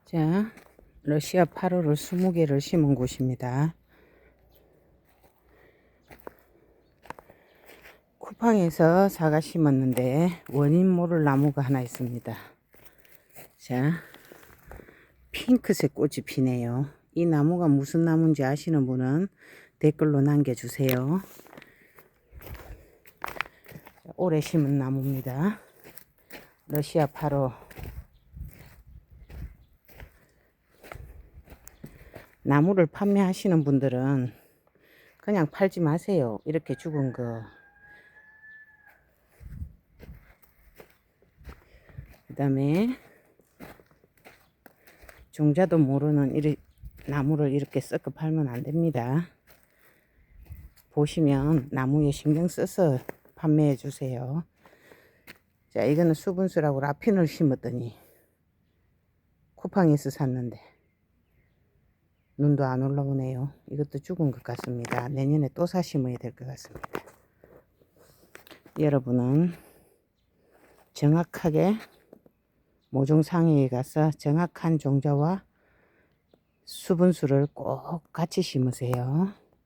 자, 러시아 8호를 20개를 심은 곳입니다. 쿠팡에서 사과 심었는데 원인 모를 나무가 하나 있습니다. 자, 핑크색 꽃이 피네요. 이 나무가 무슨 나무인지 아시는 분은 댓글로 남겨주세요. 오래 심은 나무입니다. 러시아 8호. 나무를 판매하시는 분들은 그냥 팔지 마세요. 이렇게 죽은 거. 그 다음에 종자도 모르는 나무를 이렇게 썩어 팔면 안 됩니다. 보시면 나무에 신경 써서 판매해 주세요. 자, 이거는 수분수라고 라핀을 심었더니 쿠팡에서 샀는데 눈도 안 올라오네요. 이것도 죽은 것 같습니다. 내년에 또 사 심어야 될 것 같습니다. 여러분은 정확하게 모종상회에 가서 정확한 종자와 수분수를 꼭 같이 심으세요.